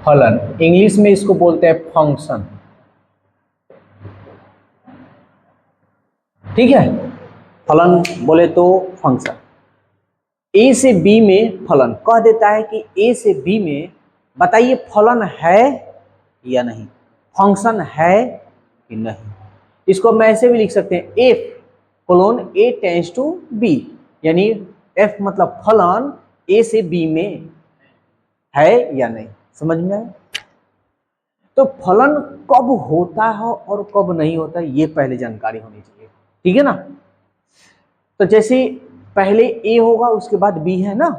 फलन, इंग्लिश में इसको बोलते हैं फंक्शन। ठीक है, फलन बोले तो फंक्शन। ए से बी में फलन कह देता है कि ए से बी में बताइए फलन है या नहीं, फंक्शन है कि नहीं। इसको हम ऐसे भी लिख सकते हैं F colon A tends to be, यानी एफ मतलब फलन ए से बी में है या नहीं। समझ में आया? तो फलन कब होता है और कब नहीं होता है ये पहले जानकारी होनी चाहिए। ठीक है ना। तो जैसे पहले ए होगा उसके बाद बी है ना,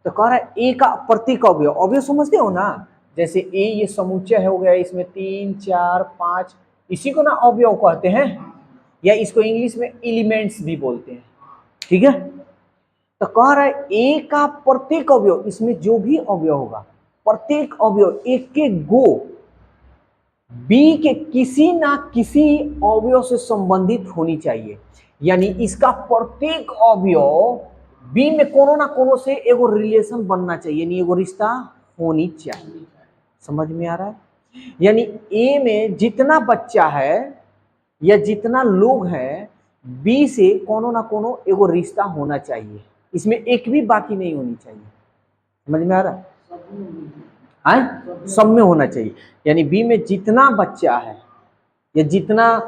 तो कह रहा है ए का प्रतीक अवयव, अवयव समझते हो ना, जैसे ए ये समुच्चय हो गया, इसमें 3 4 5, इसी को ना अवयव कहते हैं, या इसको इंग्लिश में एलिमेंट्स भी बोलते हैं। ठीक है, तो कह रहा है ए का प्रत्येक अवयव, इसमें जो भी अवयव होगा प्रत्येक अवयव एक एक गो बी के किसी ना किसी अवयव से संबंधित होनी चाहिए, यानी इसका प्रत्येक अवयव बी में कोनो ना कोनो से एगो रिलेशन बनना चाहिए, यानी एगो रिश्ता होनी चाहिए। समझ में आ रहा है? यानी ए में जितना बच्चा है या जितना लोग हैं बी से कोनो ना कोनो एगो रिश्ता होना चाहिए, इसमें एक भी बाकी नहीं होनी चाहिए। समझ में आ रहा है? सब में होना चाहिए, यानी बी में जितना बच्चा है या जितना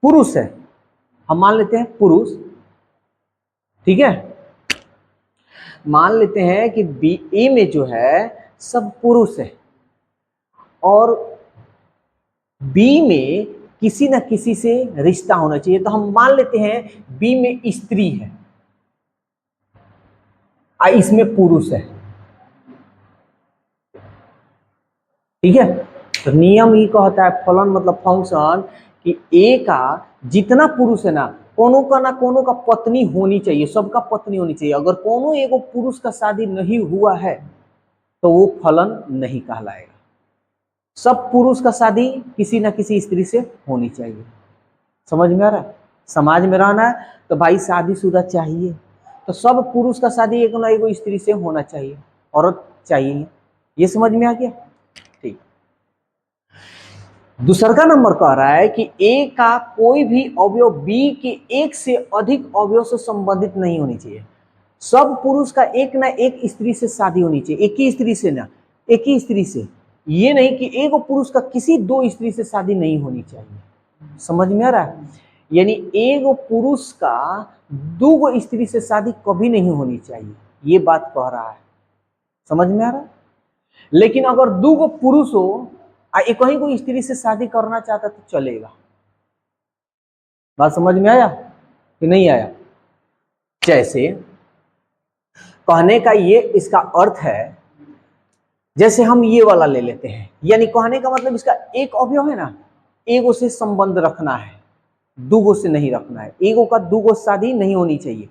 पुरुष है, हम मान लेते हैं पुरुष, ठीक है, मान लेते हैं कि बी ए में जो है सब पुरुष है और बी में किसी न किसी से रिश्ता होना चाहिए, तो हम मान लेते हैं बी में स्त्री है और इसमें पुरुष है। ठीक है, तो नियम ये कहता है फलन मतलब फंक्शन कि ए का जितना पुरुष है ना कोनो का पत्नी होनी चाहिए, सबका पत्नी होनी चाहिए। अगर कोनो एगो पुरुष का शादी नहीं हुआ है तो वो फलन नहीं कहलाएगा। सब पुरुष का शादी किसी न किसी स्त्री से होनी चाहिए। समझ में आ रहा है? समाज में रहना है तो भाई शादीशुदा चाहिए, तो सब पुरुष का शादी एक ना एगो स्त्री से होना चाहिए, औरत चाहिए। ये समझ में आ गया? ठीक। दूसरा नंबर कह रहा है कि ए का कोई भी अवयव बी के एक से अधिक अवयव से संबंधित नहीं होनी चाहिए। सब पुरुष का एक ना एक स्त्री से शादी होनी चाहिए, एक ही स्त्री से ना, एक ही स्त्री से। ये नहीं कि एक पुरुष का किसी दो स्त्री से शादी नहीं होनी चाहिए। समझ में आ रहा है? यानी एक पुरुष का दो स्त्री से शादी कभी नहीं होनी चाहिए, ये बात कह रहा है। समझ में आ रहा है? लेकिन अगर दो पुरुष हो एक ही कोई स्त्री से शादी करना चाहता तो चलेगा। बात समझ में आया कि नहीं आया? जैसे कहने का ये इसका अर्थ है, जैसे हम ये वाला ले लेते हैं, यानी कहने का मतलब इसका एक अवयव है ना, एगो से संबंध रखना है, दूगो से नहीं रखना है। एगो का दूगो शादी नहीं होनी चाहिए,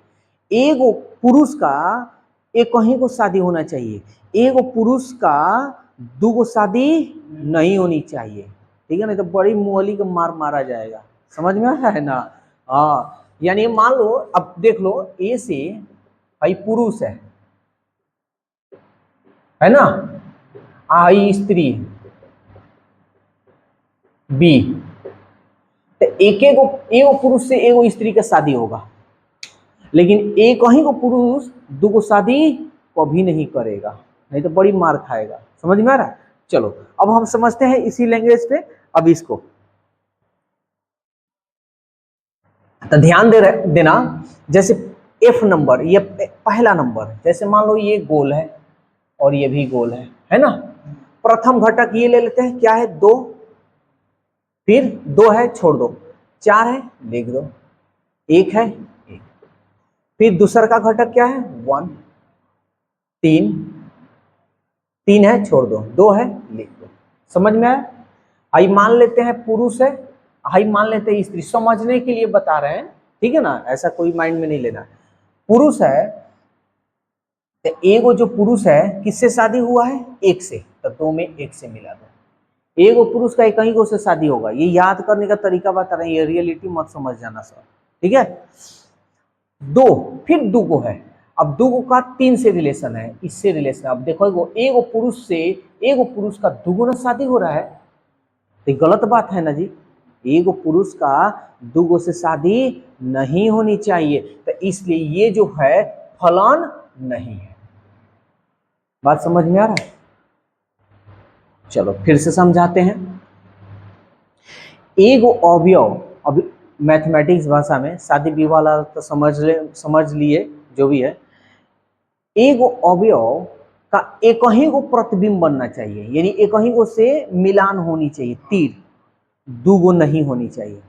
एगो पुरुष का एक ही को शादी होना चाहिए, एगो पुरुष का दूगो शादी नहीं होनी चाहिए। ठीक है, नहीं तो बड़ी मुअली को मार मारा जाएगा। समझ में आया है ना? हाँ, यानी मान लो, अब देख लो, ए से भाई पुरुष है ना, आई स्त्री बी, तो एगो पुरुष से एगो स्त्री का शादी होगा, लेकिन एक ही को पुरुष दूगो शादी कभी नहीं करेगा, नहीं तो बड़ी मार खाएगा। समझ में आ रहा है? चलो अब हम समझते हैं इसी लैंग्वेज पे अब इसको। तो ध्यान देना, जैसे एफ नंबर, ये पहला नंबर, जैसे मान लो ये गोल है और ये भी गोल है ना। प्रथम घटक ये ले लेते हैं, क्या है? 2, फिर 2 है छोड़ दो, 4 है लिख दो, 1 है 1, फिर दूसरा का घटक क्या है? 1, 3 है छोड़ दो, 2 है लिख दो। समझ में आया? आई मान लेते हैं पुरुष है, आई मान लेते हैं स्त्री, समझने के लिए बता रहे हैं, ठीक है ना, ऐसा कोई माइंड में नहीं लेना। पुरुष है तो एगो जो पुरुष है किससे शादी हुआ है? 1 से, तो 2 में 1 से मिला दो। एगो पुरुष का एक ही को से शादी होगा, ये याद करने का तरीका बता रहे हैं, ये रियलिटी मत समझ जाना सर। ठीक है, 2, फिर 2 है, अब 2 का 3 से रिलेशन है, इससे रिलेशन। अब देखो एगो पुरुष से एगो पुरुष का दुगुना शादी हो रहा है, तो ये गलत बात है ना जी। एगो पुरुष का दुगो से शादी नहीं होनी चाहिए, तो इसलिए ये जो है फलन नहीं है। बात समझ में आ रहा है? चलो फिर से समझाते हैं। एगो अवयव, अभी मैथमेटिक्स भाषा में शादी विवाह वाला तो समझ लिए जो भी है। एगो अवयव का एक ही गो प्रतिबिंब बनना चाहिए, यानी एक ही गो से मिलान होनी चाहिए, तीर, दो गो नहीं होनी चाहिए।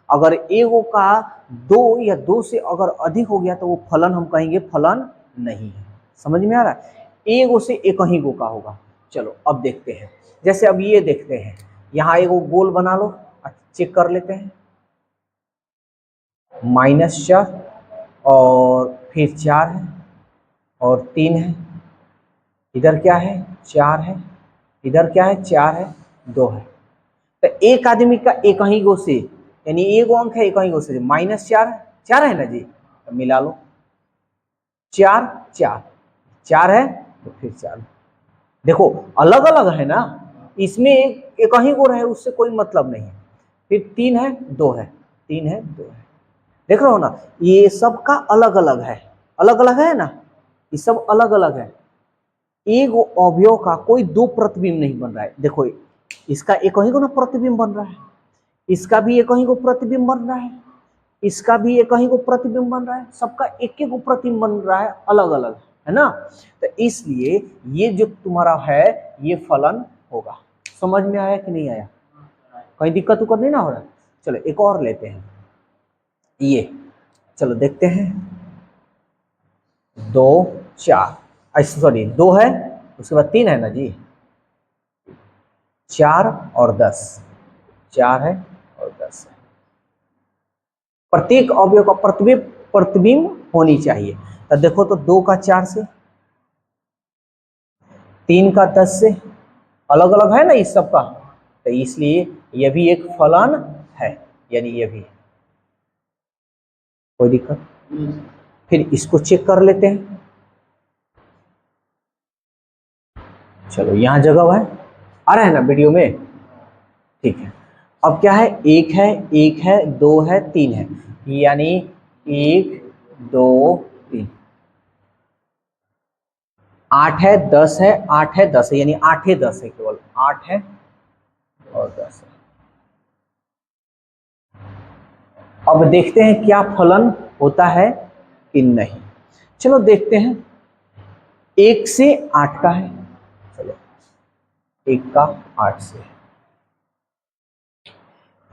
अगर एगो का दो या दो से अगर अधिक हो गया तो वो फलन हम कहेंगे फलन नहीं है। समझ में आ रहा है? एगो से एक ही गो का होगा। चलो अब देखते हैं, जैसे अब ये देखते हैं, यहाँ एगो गोल बना लो, चेक कर लेते हैं। -4 और फिर 4 है और 3 है, इधर क्या है 4 है, इधर क्या है 4 है, 2 है। तो एक आदमी का एक ही गो से, यानी एगो अंक है एक ही गो से, -4 4 है ना जी, तो मिला लो 4 4 4 है तो फिर 4। देखो अलग अलग है ना, इसमें एक ही गो रहे उससे कोई मतलब नहीं है। फिर 3 है 2 है, 3 है 2 है, देख रहे हो ना, ये सबका अलग अलग है, अलग अलग है ना, ये सब अलग अलग है। एक अवयव का कोई दो प्रतिबिंब नहीं बन रहा है। देखो इसका एक ही को ना प्रतिबिंब बन रहा है, इसका भी एक ही को प्रतिबिंब बन रहा है, इसका भी एक ही को प्रतिबिंब बन रहा है, सबका एक एक प्रतिबिंब बन रहा है, अलग अलग है ना। तो इसलिए ये जो तुम्हारा है ये फलन होगा। समझ में आया कि नहीं आया? कहीं दिक्कत उक्कत नहीं ना हो रहा? चलो एक और लेते हैं, ये चलो देखते हैं। 2 4, सॉरी 2 है, उसके बाद 3 है ना जी, 4 और 10, 4 है और 10 है। प्रत्येक अवयव का प्रतिबिंब होनी चाहिए। तो देखो तो 2 का 4 से, 3 का 10 से, अलग अलग है ना इस सब का, तो इसलिए यह भी एक फलन है, यानी ये भी। कोई दिक्कत? फिर इसको चेक कर लेते हैं। चलो यहां जगह है, आ रहा है ना वीडियो में? ठीक है। अब क्या है, एक है, एक है, 2 है, 3 है, यानी 1 2 3, 8 है 10 है, 8 है 10 है, यानी 8 है 10 है, केवल 8 है और 10 है। अब देखते हैं क्या फलन होता है कि नहीं। चलो देखते हैं, 1 से 8 का है, चलो 1 का 8 से,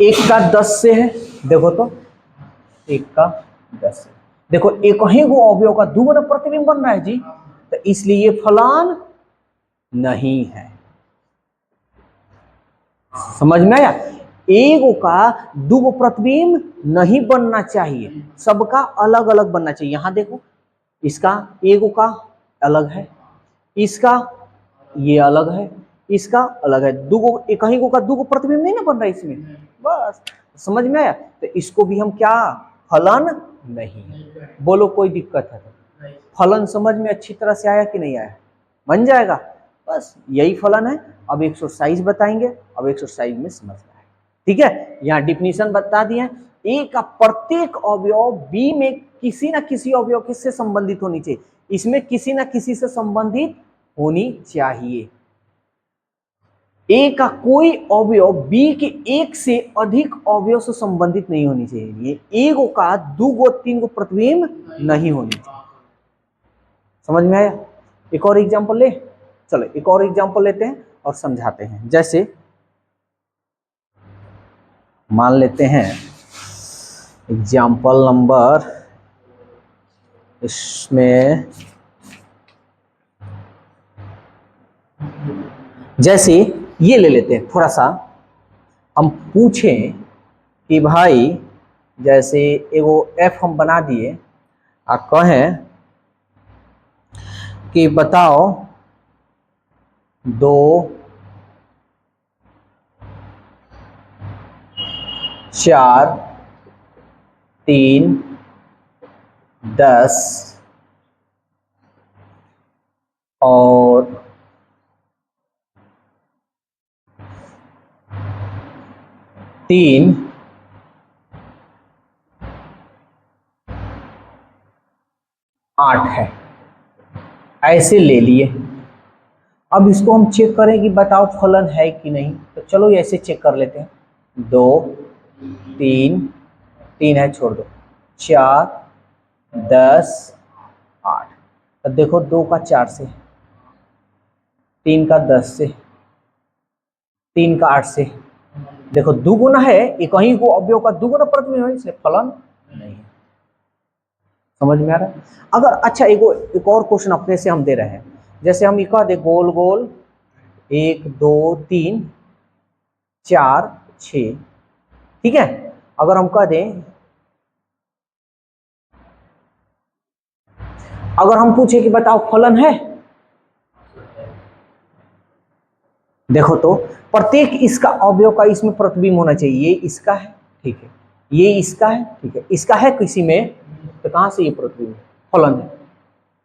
1 का 10 से है, देखो तो 1 का 10 से, देखो एक ही वो अवयव का दुगुना प्रतिबिंब बन रहा है जी, तो इसलिए ये फलन नहीं है। समझ में आया? एगो का दुगो प्रतिबिंब नहीं बनना चाहिए, सबका अलग अलग बनना चाहिए। यहां देखो, इसका एगो का अलग है, इसका ये अलग है, इसका अलग है, दुगो एक ही गो का दुगो प्रतिबिंब नहीं ना बन रहा है इसमें। बस समझ में आया? तो इसको भी हम क्या, फलन नहीं है। बोलो कोई दिक्कत है तो? फलन समझ में अच्छी तरह से आया कि नहीं आया? बन जाएगा, बस यही फलन है। अब एक्सरसाइज बताएंगे, अब एक्सरसाइज में समझना है, ठीक है। यहाँ डिफिनीशन बता दिए, ए का प्रत्येक अवयव बी में किसी ना किसी अवयव किससे संबंधित होनी चाहिए, इसमें किसी ना किसी से संबंधित होनी चाहिए। ए का कोई अवयव बी के एक से अधिक अवयव से संबंधित नहीं होनी चाहिए, एगो का दूगो तीन गो प्रतिबिंब नहीं होनी चाहिए। समझ में आया? एक और एग्जांपल ले, चलो एक और एग्जांपल लेते हैं और समझाते हैं। जैसे मान लेते हैं एग्जांपल नंबर, इसमें जैसे ये ले लेते हैं, थोड़ा सा हम पूछें कि भाई जैसे एगो एफ हम बना दिए और कहें कि बताओ 2 4 3 10 और 3 8 है, ऐसे ले लिए। अब इसको हम चेक करें कि बताओ फलन है कि नहीं, तो चलो ऐसे चेक कर लेते हैं। 2 3 3 है, छोड़ दो, 4 10 8। अब देखो 2 का 4 से, 3 का 10 से, 3 का 8 से, देखो दुगुना है, ये कहीं को अवयव का दुगुना प्रतिबिंब है, इसलिए फलन नहीं है। समझ में आ रहा है? अगर अच्छा एक और क्वेश्चन अपने से हम दे रहे हैं, जैसे हम ये कह दे गोल गोल 1 2 3 4 6, ठीक है। अगर हम कह दें, अगर हम पूछे कि बताओ फलन है, देखो तो प्रत्येक इसका अवयव का इसमें प्रतिबिंब होना चाहिए। ये इसका है, ठीक है, ये इसका है, ठीक है, इसका है किसी में, तो कहां से ये प्रतिबिंब है? फलन है।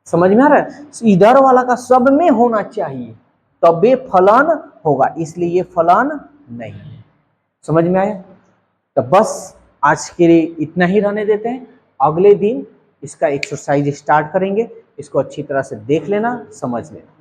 समझ में आ रहा है? इधर वाला का सब में होना चाहिए तब ये फलन होगा, इसलिए ये फलन नहीं है। समझ में आया? तो बस आज के लिए इतना ही रहने देते हैं। अगले दिन इसका एक्सरसाइज स्टार्ट करेंगे, इसको अच्छी तरह से देख लेना, समझ लेना।